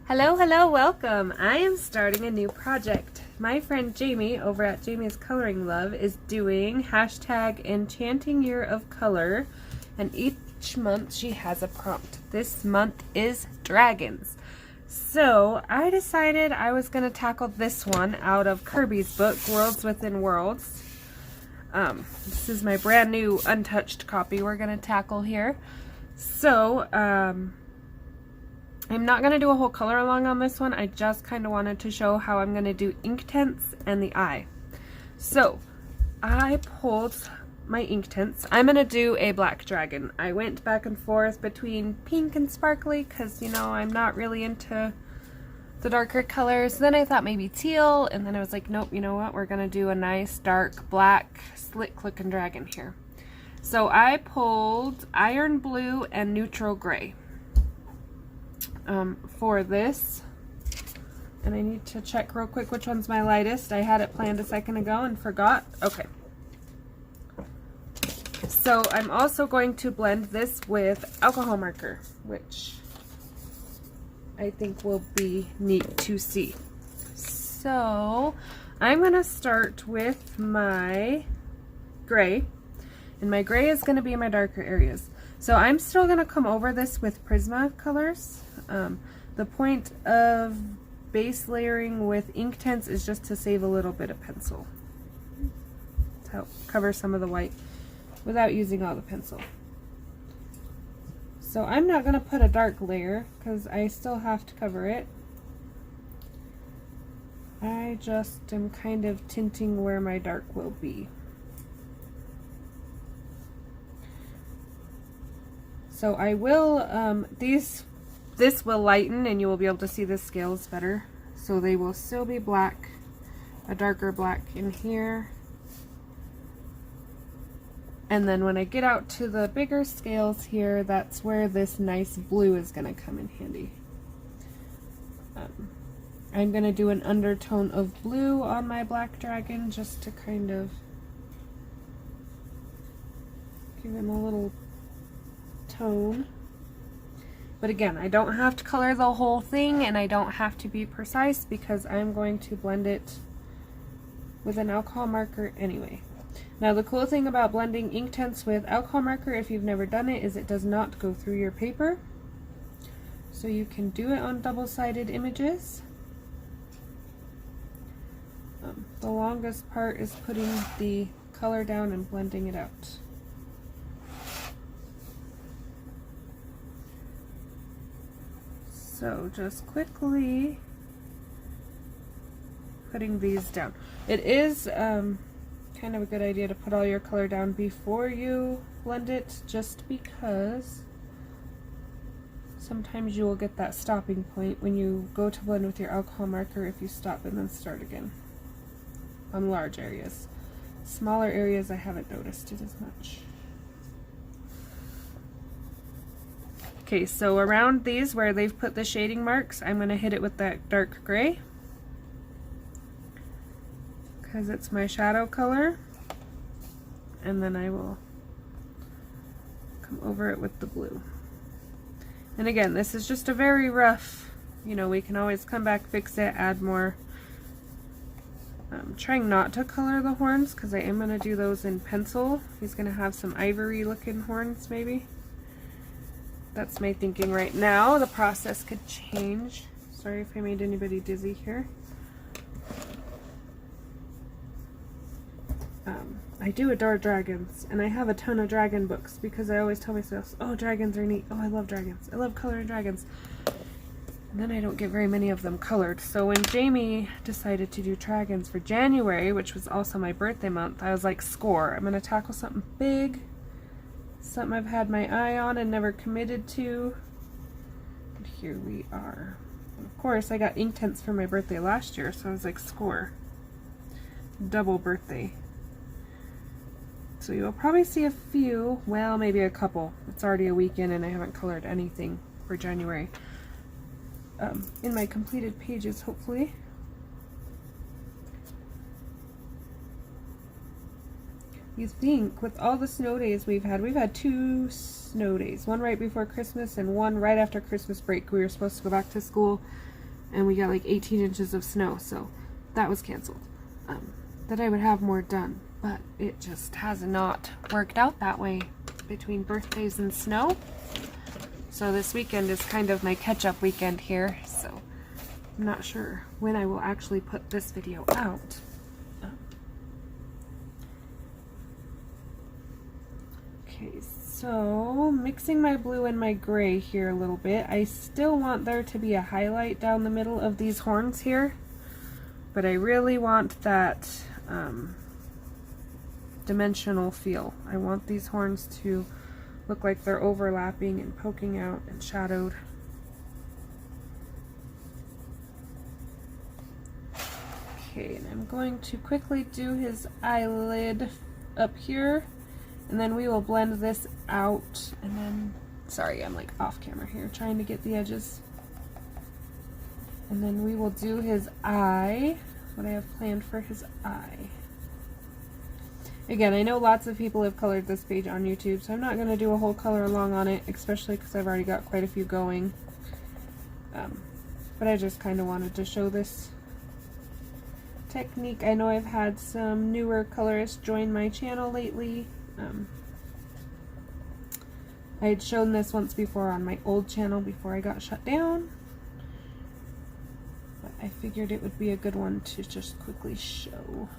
Hello, hello, welcome. I am starting a new project. My friend Jamie over at Jamie's Coloring Love is doing hashtag Enchanting Year of Color, and each month she has a prompt. This month is dragons. So I decided I was going to tackle this one out of Kirby's book, Worlds Within Worlds. This is my brand new untouched copy we're going to tackle here. So, I'm not going to do a whole color along on this one. I just kind of wanted to show how I'm going to do Inktense and the eye. So I pulled my Inktense. I'm going to do a black dragon. I went back and forth between pink and sparkly because, you know, I'm not really into the darker colors. Then I thought maybe teal, and then I was like, nope, you know what? We're going to do a nice dark black slick looking dragon here. So I pulled iron blue and neutral gray. For this, and I need to check real quick which one's my lightest. I had it planned a second ago and forgot. Okay, so I'm also going to blend this with alcohol marker, which I think will be neat to see. So I'm gonna start with my gray, and my gray is going to be my darker areas. So I'm still going to come over this with Prisma colors. The point of base layering with Inktense is just to save a little bit of pencil, to help cover some of the white without using all the pencil. So I'm not going to put a dark layer because I still have to cover it. I just am kind of tinting where my dark will be. So I will, this will lighten and you will be able to see the scales better. So they will still be black, a darker black in here. And then when I get out to the bigger scales here, that's where this nice blue is going to come in handy. I'm going to do an undertone of blue on my black dragon just to kind of give him a little tone. But again, I don't have to color the whole thing and I don't have to be precise because I'm going to blend it with an alcohol marker anyway. Now the cool thing about blending Inktense with alcohol marker, if you've never done it, is it does not go through your paper. So you can do it on double-sided images. The longest part is putting the color down and blending it out. So just quickly putting these down. It is kind of a good idea to put all your color down before you blend it, just because sometimes you will get that stopping point when you go to blend with your alcohol marker if you stop and then start again on large areas. Smaller areas I haven't noticed it as much. Okay, so around these where they've put the shading marks, I'm going to hit it with that dark gray because it's my shadow color, and then I will come over it with the blue. And again, this is just a very rough, you know, we can always come back, fix it, add more. I'm trying not to color the horns because I am going to do those in pencil. He's going to have some ivory looking horns maybe. That's my thinking right now. The process could change. Sorry if I made anybody dizzy here. I do adore dragons, and I have a ton of dragon books because I always tell myself, oh, dragons are neat. Oh, I love dragons. I love coloring dragons. And then I don't get very many of them colored. So when Jamie decided to do dragons for January, which was also my birthday month, I was like, score. I'm going to tackle something big. Something I've had my eye on and never committed to. And here we are. And of course, I got Inktense for my birthday last year, so I was like, score. Double birthday. So you'll probably see a few, well, maybe a couple. It's already a weekend and I haven't colored anything for January. In my completed pages, hopefully. You think with all the snow days we've had 2 snow days, one right before Christmas and one right after Christmas break. We were supposed to go back to school and we got like 18 inches of snow, so that was canceled. That I would have more done, but it just has not worked out that way between birthdays and snow. So this weekend is kind of my catch-up weekend here, so I'm not sure when I will actually put this video out. Okay, so mixing my blue and my gray here a little bit. I still want there to be a highlight down the middle of these horns here, but I really want that dimensional feel. I want these horns to look like they're overlapping and poking out and shadowed. Okay, and I'm going to quickly do his eyelid up here, and then we will blend this out, and then, sorry, I'm like off camera here trying to get the edges. And then we will do his eye, what I have planned for his eye. Again, I know lots of people have colored this page on YouTube, so I'm not going to do a whole color along on it, especially because I've already got quite a few going. But I just kind of wanted to show this technique. I know I've had some newer colorists join my channel lately. I had shown this once before on my old channel before I got shut down, but I figured it would be a good one to just quickly show.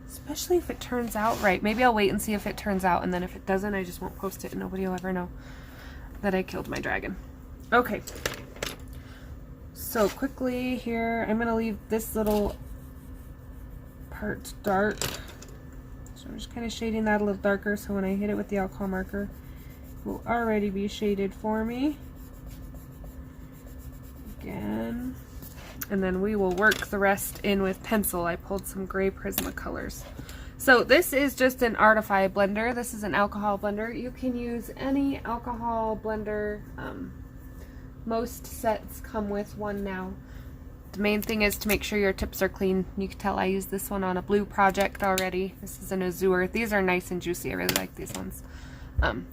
Especially if it turns out right. Maybe I'll wait and see if it turns out, and then if it doesn't, I just won't post it and nobody will ever know that I killed my dragon. Okay. So quickly here, I'm going to leave this little part dark. So I'm just kind of shading that a little darker so when I hit it with the alcohol marker, it will already be shaded for me. Again. And then we will work the rest in with pencil. I pulled some gray Prismacolors. So this is just an Artify blender. This is an alcohol blender. You can use any alcohol blender. Most sets come with one now. The main thing is to make sure your tips are clean. You can tell I used this one on a blue project already. This is an Azure. These are nice and juicy. I really like these ones.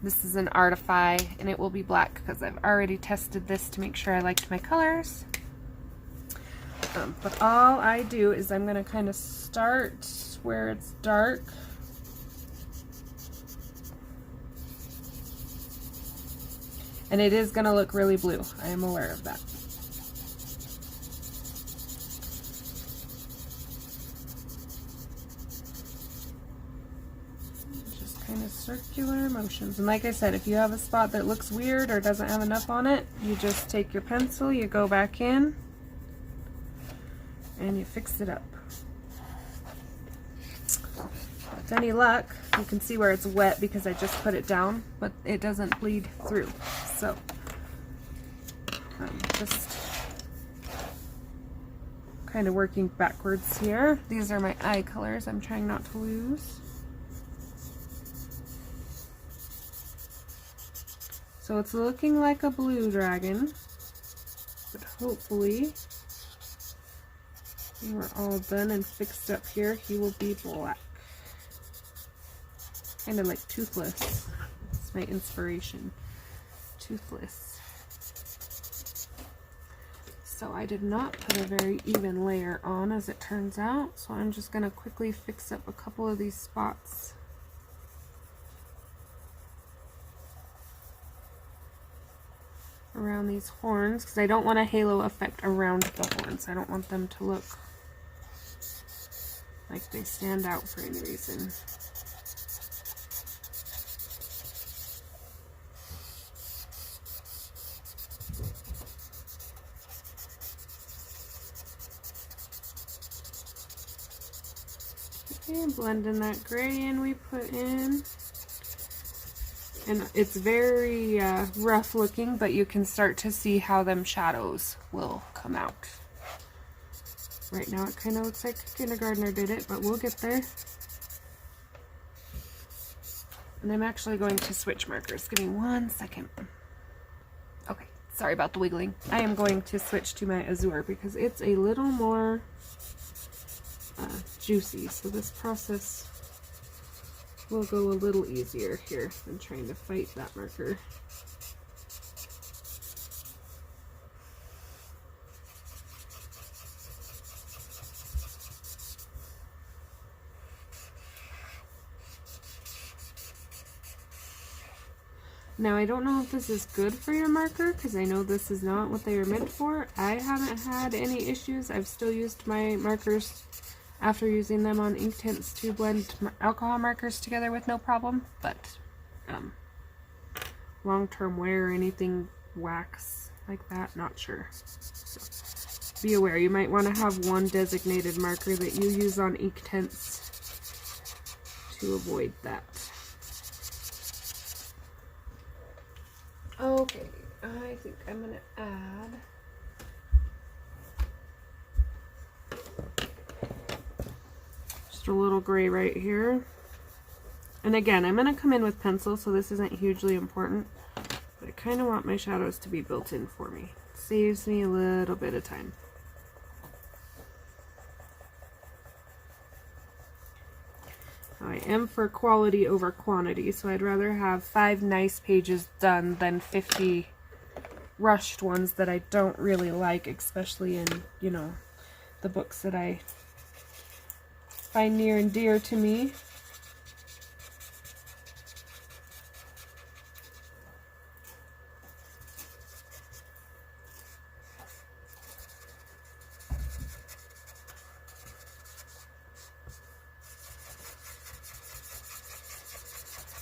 This is an Artify, and it will be black because I've already tested this to make sure I liked my colors. But all I do is I'm going to kind of start where it's dark. And it is going to look really blue. I am aware of that. Just kind of circular motions. And like I said, if you have a spot that looks weird or doesn't have enough on it, you just take your pencil, you go back in, and you fix it up. With any luck, you can see where it's wet because I just put it down, but it doesn't bleed through. So, just kind of working backwards here. These are my eye colors I'm trying not to lose. So it's looking like a blue dragon, but hopefully when we're all done and fixed up here, he will be black. Kind of like Toothless. It's my inspiration. Toothless. So I did not put a very even layer on, as it turns out, so I'm just going to quickly fix up a couple of these spots. Around these horns, because I don't want a halo effect around the horns. I don't want them to look like they stand out for any reason. Okay, blend in that gray in we put in. And it's very rough looking, but you can start to see how them shadows will come out. Right now it kind of looks like a kindergartner did it, but we'll get there. And I'm actually going to switch markers. Give me 1 second. Okay, sorry about the wiggling. I am going to switch to my Azure because it's a little more juicy, so this process will go a little easier here than trying to fight that marker. Now, I don't know if this is good for your marker, because I know this is not what they are meant for. I haven't had any issues. I've still used my markers after using them on Inktense to blend alcohol markers together with no problem, but long-term wear or anything wax like that, not sure. So be aware, you might want to have one designated marker that you use on Inktense to avoid that. Okay, I think I'm going to add just a little gray right here. And again, I'm going to come in with pencil, so this isn't hugely important, but I kind of want my shadows to be built in for me. It saves me a little bit of time. I am for quality over quantity, so I'd rather have 5 nice pages done than 50 rushed ones that I don't really like, especially in, you know, the books that I find near and dear to me.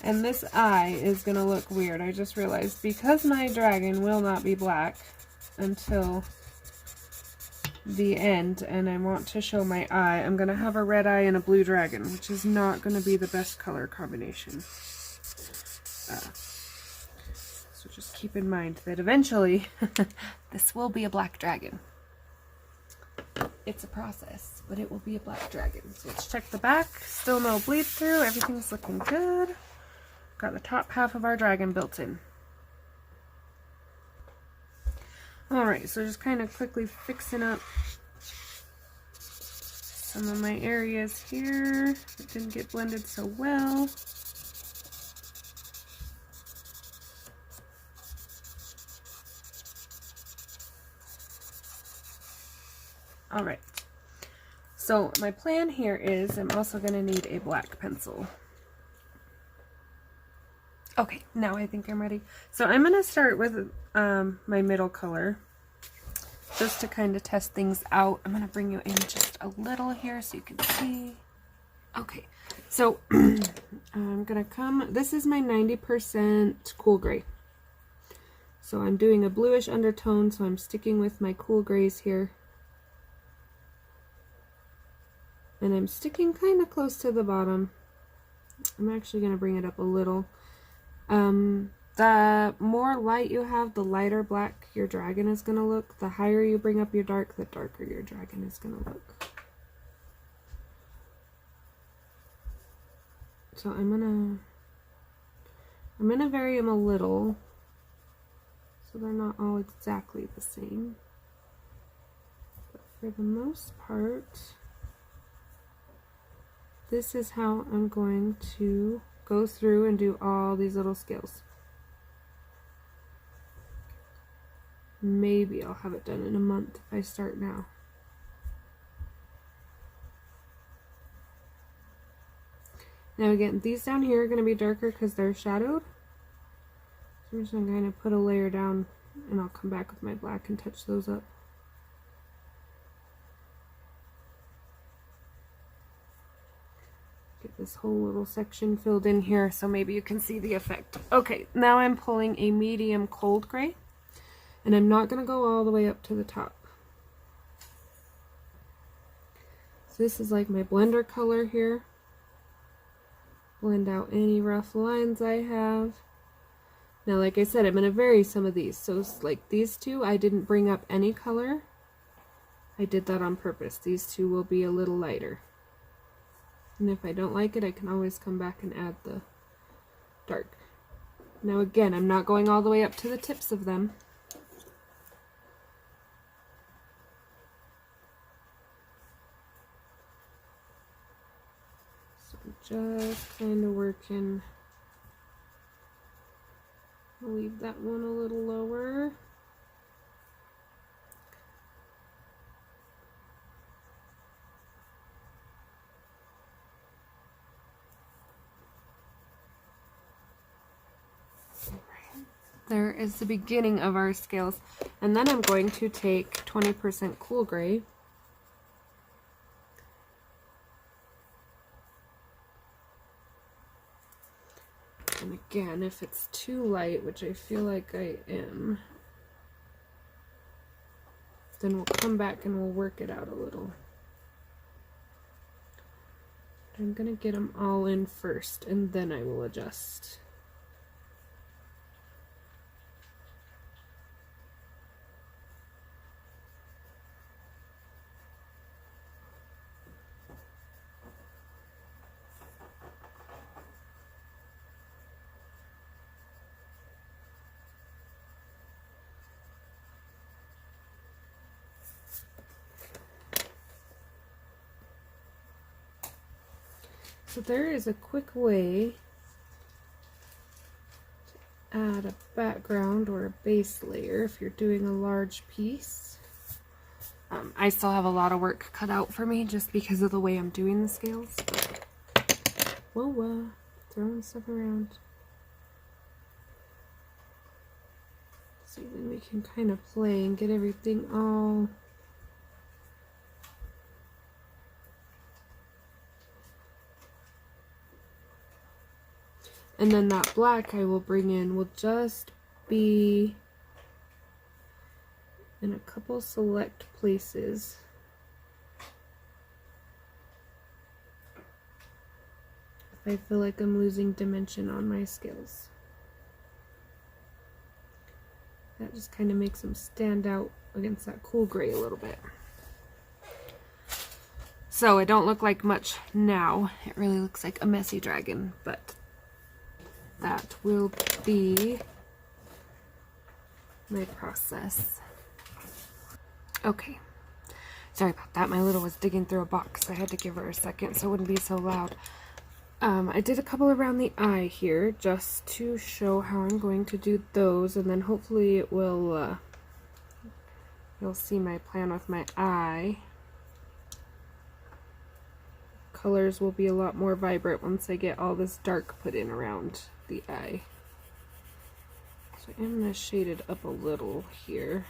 And this eye is going to look weird. I just realized because my dragon will not be black until the end, and I want to show my eye, I'm going to have a red eye and a blue dragon, which is not going to be the best color combination. So just keep in mind that eventually this will be a black dragon. It's a process, but it will be a black dragon. So let's check the back. Still no bleed through. Everything's looking good. Got the top half of our dragon built in. Alright, so just kind of quickly fixing up some of my areas here that didn't get blended so well. Alright, so my plan here is I'm also going to need a black pencil. Okay, now I think I'm ready. So I'm going to start with my middle color, just to kind of test things out. I'm going to bring you in just a little here so you can see. Okay, so I'm going to come, this is my 90% cool gray. So I'm doing a bluish undertone, so I'm sticking with my cool grays here. And I'm sticking kind of close to the bottom. I'm actually going to bring it up a little. The more light you have, the lighter black your dragon is going to look. The higher you bring up your dark, the darker your dragon is going to look. So I'm gonna vary them a little, so they're not all exactly the same. But for the most part, this is how I'm going to go through and do all these little scales. Maybe I'll have it done in a month if I start now. Now again, these down here are going to be darker because they're shadowed. So I'm just going to kind of put a layer down and I'll come back with my black and touch those up. Get this whole little section filled in here so maybe you can see the effect. Okay, now I'm pulling a medium cold gray and I'm not going to go all the way up to the top. So this is like my blender color here. Blend out any rough lines I have. Now, like I said, I'm going to vary some of these. So, like these two, I didn't bring up any color. I did that on purpose. These two will be a little lighter. And if I don't like it, I can always come back and add the dark. Now, again, I'm not going all the way up to the tips of them. Just kind of working. I'll leave that one a little lower. Alright. there is the beginning of our scales. And then I'm going to take 20% Cool Gray. And again, if it's too light, which I feel like I am, then we'll come back and we'll work it out a little. I'm gonna get them all in first, and then I will adjust. So there is a quick way to add a background or a base layer if you're doing a large piece. I still have a lot of work cut out for me just because of the way I'm doing the scales. Whoa, throwing stuff around. So then we can kind of play and get everything all and then that black I will bring in will just be in a couple select places. If I feel like I'm losing dimension on my scales. That just kind of makes them stand out against that cool gray a little bit. So it don't look like much now. It really looks like a messy dragon, but that will be my process. Okay, sorry about that. My little was digging through a box. I had to give her a second so it wouldn't be so loud. I did a couple around the eye here just to show how I'm going to do those, and then hopefully it will, you'll see my plan with my eye. Colors will be a lot more vibrant once I get all this dark put in around the eye. So I'm going to shade it up a little here.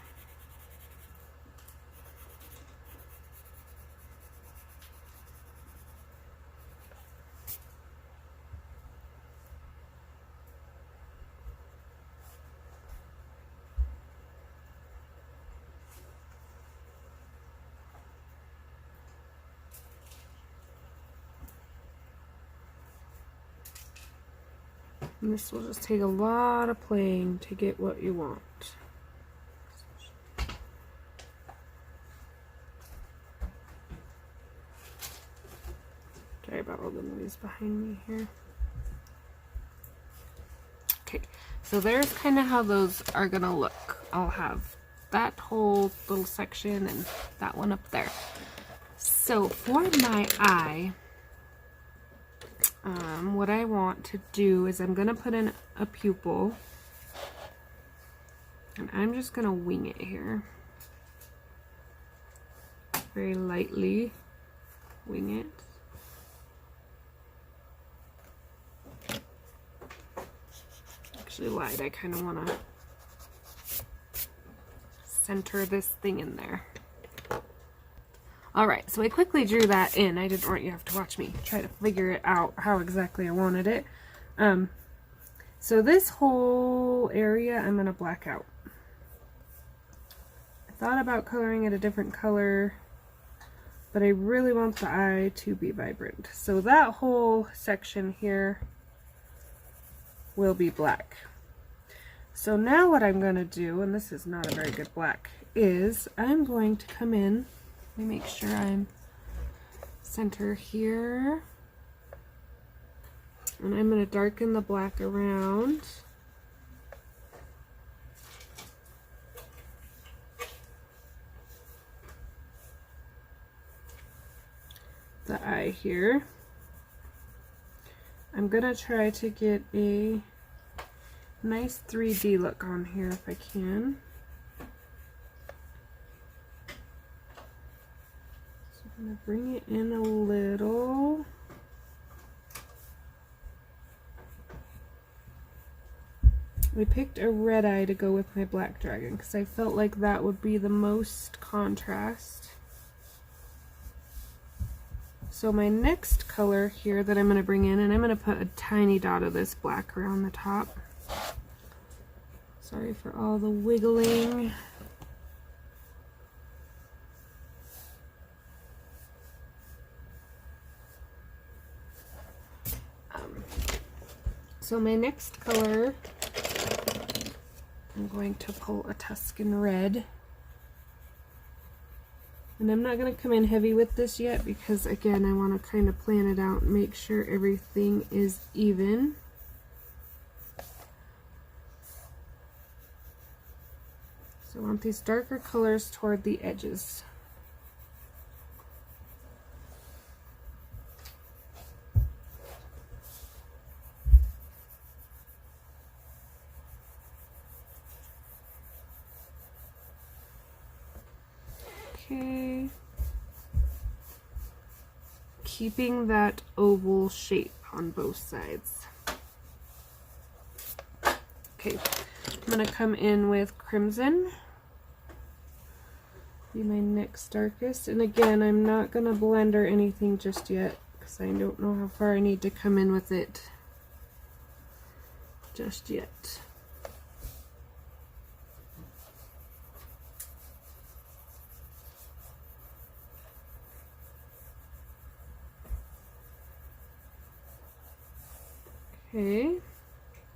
And this will just take a lot of playing to get what you want. Sorry about all the noise behind me here. Okay, so there's kind of how those are gonna look. I'll have that whole little section and that one up there. So for my eye, what I want to do is I'm gonna put in a pupil, and I'm just gonna wing it here. Very lightly wing it. Actually lied, I kind of want to center this thing in there. Alright, so I quickly drew that in. I didn't want you to have to watch me try to figure it out how exactly I wanted it. So this whole area I'm going to black out. I thought about coloring it a different color, but I really want the eye to be vibrant. So that whole section here will be black. So now what I'm going to do, and this is not a very good black, is I'm going to come in. Let me make sure I'm center here. And I'm going to darken the black around. The eye here. I'm going to try to get a nice 3D look on here if I can. I'm going to bring it in a little. I picked a red eye to go with my black dragon because I felt like that would be the most contrast. So my next color here that I'm going to bring in, and I'm going to put a tiny dot of this black around the top. Sorry for all the wiggling. So my next color, I'm going to pull a Tuscan Red. And I'm not going to come in heavy with this yet because, again, I want to kind of plan it out and make sure everything is even. So I want these darker colors toward the edges. Okay, keeping that oval shape on both sides. Okay, I'm going to come in with Crimson, be my next darkest, and again, I'm not going to blend or anything just yet because I don't know how far I need to come in with it just yet. Okay, I'm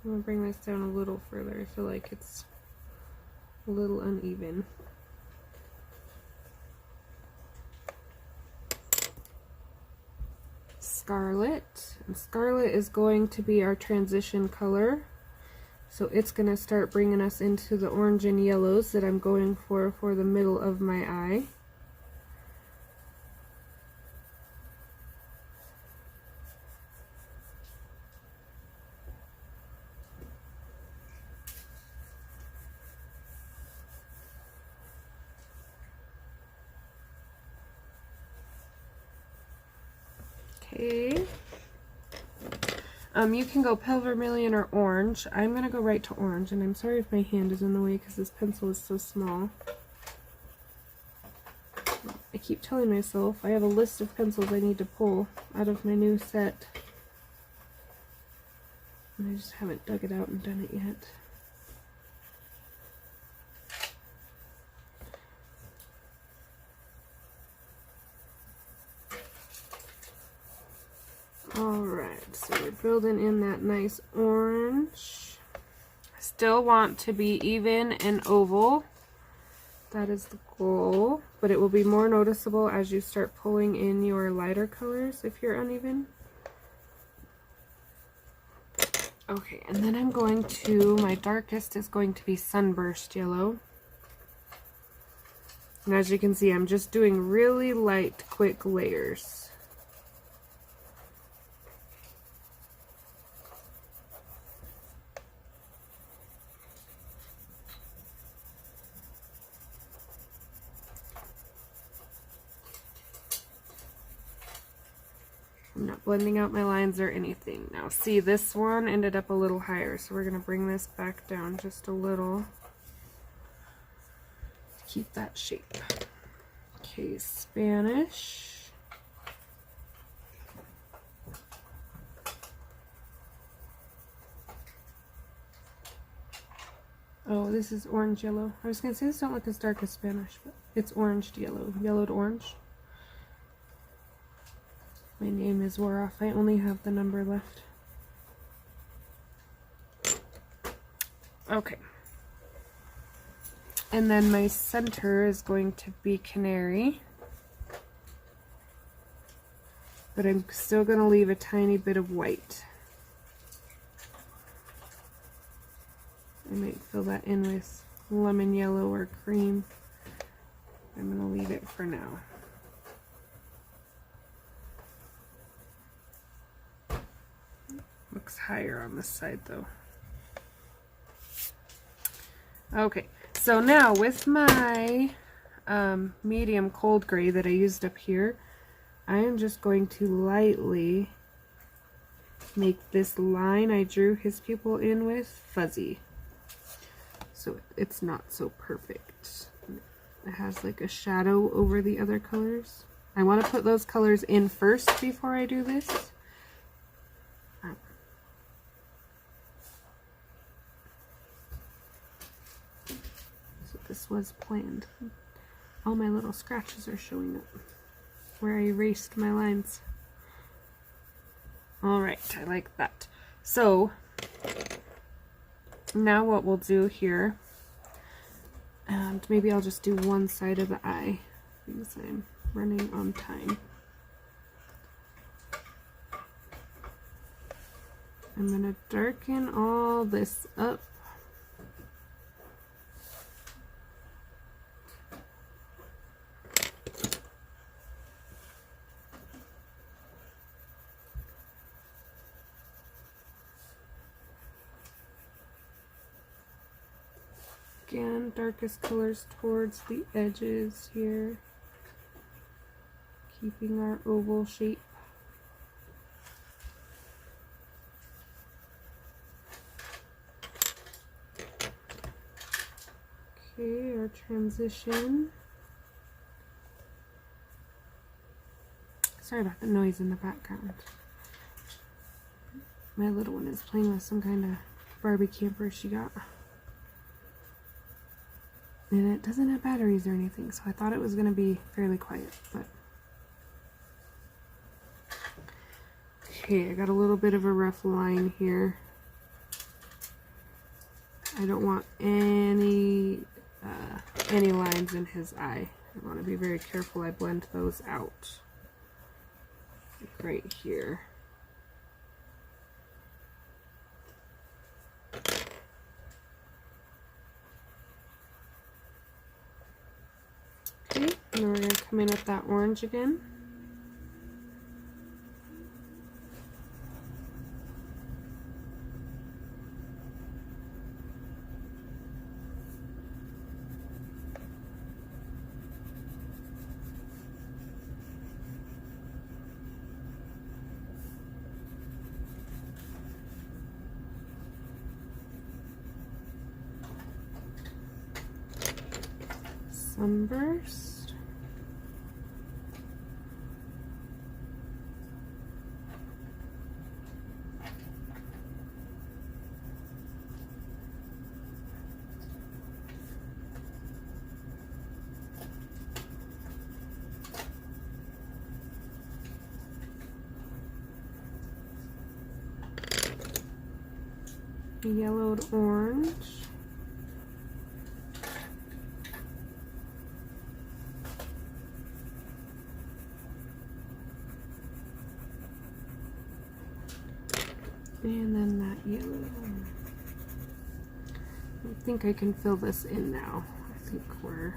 going to bring this down a little further. I feel like it's a little uneven. Scarlet, and Scarlet is going to be our transition color. So it's going to start bringing us into the orange and yellows that I'm going for the middle of my eye. Okay. You can go pale vermilion or orange. I'm going to go right to orange, and I'm sorry if my hand is in the way because this pencil is so small. I keep telling myself I have a list of pencils I need to pull out of my new set. And I just haven't dug it out and done it yet. Alright, so we're building in that nice orange. Still want to be even and oval. That is the goal, but it will be more noticeable as you start pulling in your lighter colors if you're uneven. Okay, and then I'm going to, my darkest is going to be Sunburst Yellow. And as you can see, I'm just doing really light, quick layers. I'm not blending out my lines or anything. Now see, this one ended up a little higher, so we're going to bring this back down just a little to keep that shape. Okay, Spanish. Oh, this is orange yellow. I was going to say this don't look as dark as Spanish, but it's orange yellow, yellowed orange. My name is wore off. I only have the number left. Okay. And then my center is going to be Canary. But I'm still going to leave a tiny bit of white. I might fill that in with lemon yellow or cream. I'm going to leave it for now. Looks higher on this side though. Okay, so now with my medium cold gray that I used up here, I am just going to lightly make this line I drew his pupil in with fuzzy. so it's not so perfect. It has like a shadow over the other colors. I want to put those colors in first before I do this. So this was planned. All my little scratches are showing up where I erased my lines. Alright, I like that. So now what we'll do here, and maybe I'll just do one side of the eye because I'm running on time. I'm going to darken all this up. Again, darkest colors towards the edges here, keeping our oval shape. Okay, our transition. Sorry about the noise in the background. My little one is playing with some kind of Barbie camper she got. And it doesn't have batteries or anything, so I thought it was going to be fairly quiet, but... Okay, I got a little bit of a rough line here. I don't want any lines in his eye. I want to be very careful I blend those out. Like right here. Okay, and then we're going to come in with that orange again. Sunburst. Yellowed orange. And then that yellow. I think I can fill this in now. I think we're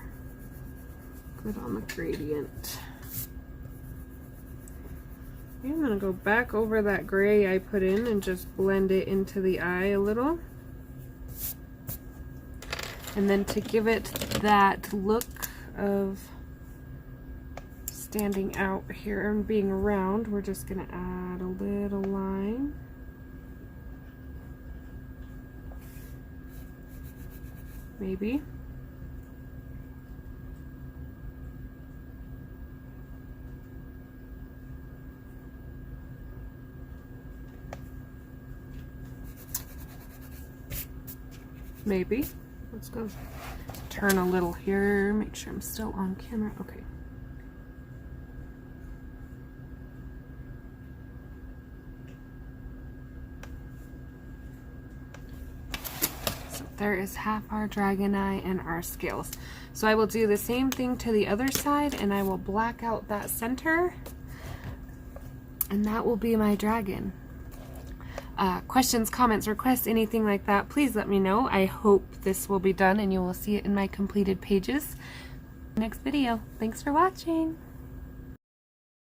good on the gradient. I'm going to go back over that gray I put in and just blend it into the eye a little. And then to give it that look of standing out here and being round, we're just going to add a little line. Maybe. Maybe. Let's go turn a little here, make sure I'm still on camera. Okay. There is half our dragon eye and our scales. So I will do the same thing to the other side and I will black out that center and that will be my dragon. Questions, comments, requests, anything like that, please let me know. I hope this will be done and you will see it in my completed pages. Next video. Thanks for watching.